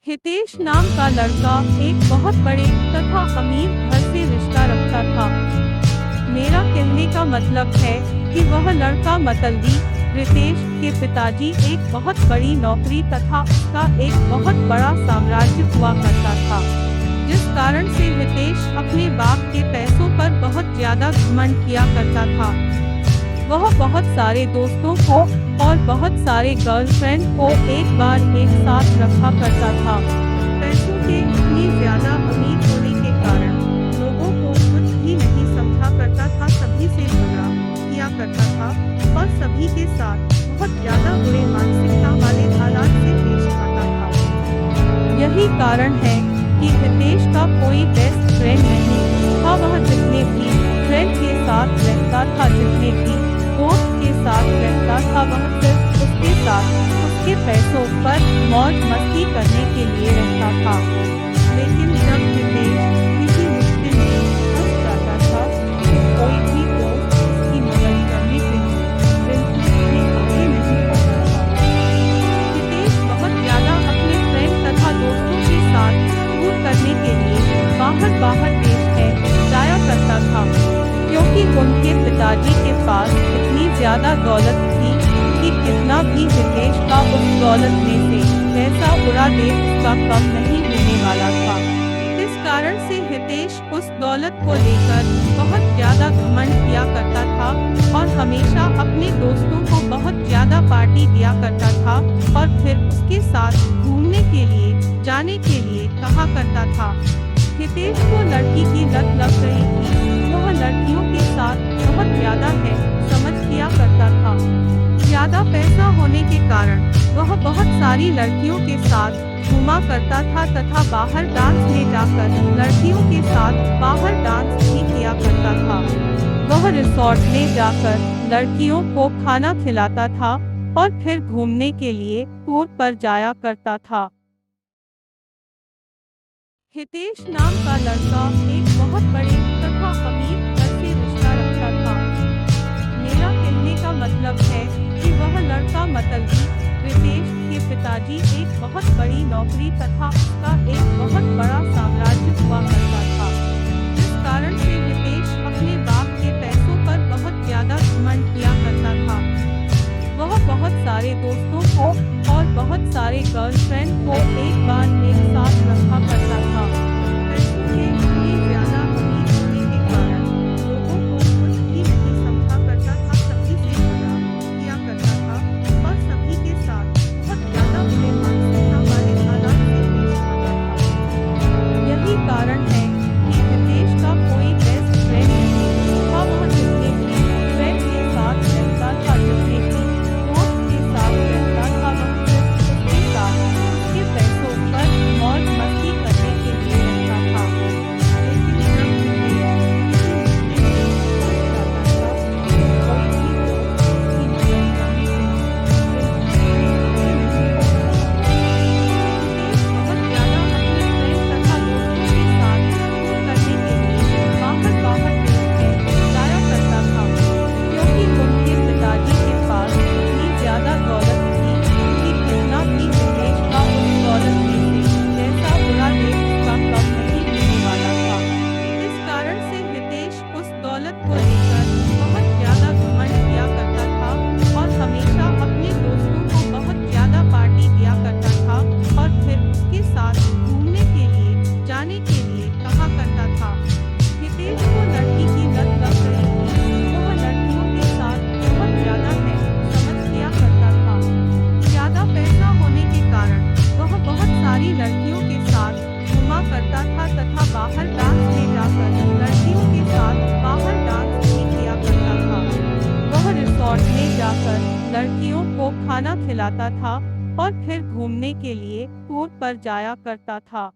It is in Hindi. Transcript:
हितेश नाम का लड़का एक बहुत बड़े तथा अमीर घर से रिश्ता रखता था। मेरा कहने का मतलब है कि वह लड़का मतलबी रितेश के पिताजी एक बहुत बड़ी नौकरी तथा उसका एक बहुत बड़ा साम्राज्य हुआ करता था, जिस कारण से हितेश अपने बाप के पैसों पर बहुत ज्यादा घमंड किया करता था। वह बहुत सारे दोस्तों को और बहुत सारे गर्लफ्रेंड को एक बार एक साथ रखा करता था। पैसों के इतनी ज्यादा अमीर होने के कारण लोगों को कुछ भी नहीं समझा करता था, सभी से झगड़ा किया करता था और सभी के साथ बहुत ज्यादा बुरे मानसिकता वाले हालात से पेश आता था। यही कारण है कि हितेश का कोई बेस्ट फ्रेंड नहीं था। वह जितने भी फ्रेंड के साथ रहता था, जितने भी दोस्त के साथ रहता था, वह सिर्फ उसके साथ उसके पैसों पर मौज मस्ती करने के लिए रहता था। लेकिन जब हितेश किसी मुश्किल में फंस जाता था तो कोई भी दोस्त उसकी मदद करने के लिए बिल्कुल भी आगे नहीं आता था। हितेश बहुत ज्यादा अपने फ्रेंड तथा दोस्तों के साथ टूर करने के लिए बाहर देश में जाया करता था, क्योंकि उनके पिताजी के पास इतनी ज्यादा दौलत थी कि कितना भी हितेश का उस दौलत में से पैसा उड़ा दे उसका कम नहीं होने वाला था। इस कारण से हितेश उस दौलत को लेकर बहुत ज्यादा घमंड किया करता था और हमेशा अपने दोस्तों को बहुत ज्यादा पार्टी दिया करता था और फिर उसके साथ घूमने के लिए जाने के लिए कहा करता था। हितेश को लड़की की लत लग रही थी। वह लड़कियों के साथ बहुत ज्यादा है समझ किया करता था। ज्यादा पैसा होने के कारण वह बहुत सारी लड़कियों के साथ घूमा करता था तथा बाहर डांस में जाकर लड़कियों के साथ बाहर डांस भी किया करता था। वह रिसोर्ट में जाकर लड़कियों को खाना खिलाता था और फिर घूमने के लिए टूर पर जाया करता था। हितेश नाम का लड़का एक बहुत बड़े तथा अमीर घर से रिश्ता रखता था। मेरा कहने का मतलब है कि वह लड़का मतलबी रितेश के पिताजी एक बहुत बड़ी नौकरी तथा उसका एक बहुत बड़ा साम्राज्य हुआ करता था, जिस कारण से हितेश अपने बाप के पैसों पर बहुत ज्यादा घमंड किया करता था। वह बहुत सारे दोस्तों को और बहुत सारे गर्लफ्रेंड को एक बार एक साथ रखा करता था। पैसों के इतनी ज्यादा अमीर होने के कारण लोगों को कुछ भी नहीं समझा करता था, सभी से झगड़ा किया करता था और सभी के साथ बहुत ज्यादा बुरे मानसिकता वाले हालात से पेश आता था। यही कारण है कि हितेश का कोई बेस्ट फ्रेंड नहीं था। वह जितने भी फ्रेंड के साथ रहता था, जितने भी दोस्त के साथ रहता था, वह सिर्फ उसके साथ उसके पैसों पर मौज मस्ती करने के लिए रहता था। लेकिन जब हितेश किसी मुश्किल में फंस जाता था तो कोई भी दोस्त उसकी मदद करने के लिए बिल्कुल भी आगे नहीं आता था। हितेश बहुत ज्यादा अपने फ्रेंड तथा दोस्तों के साथ टूर करने के लिए बाहर देश में जाया करता था, क्योंकि उनके पिताजी के पास इतनी ज्यादा दौलत थी कि कितना भी हितेश का उस दौलत में से पैसा उड़ा दे उसका कम नहीं होने वाला था। इस कारण से हितेश उस दौलत को लेकर बहुत ज्यादा घमंड किया करता था और हमेशा अपने दोस्तों को बहुत ज्यादा पार्टी दिया करता था और फिर उसके साथ घूमने के लिए जाने के लिए कहा करता था। हितेश को लड़की की लत लग रही थी। वह लड़कियों के साथ बहुत ज्यादा है समझ किया करता था। ज्यादा पैसा होने के कारण वह बहुत सारी लड़कियों के साथ घूमा करता था तथा बाहर डांस में जाकर लड़कियों के साथ बाहर डांस भी किया करता था। वह रिसोर्ट में जाकर लड़कियों को खाना खिलाता था और फिर घूमने के लिए टूर पर जाया करता था।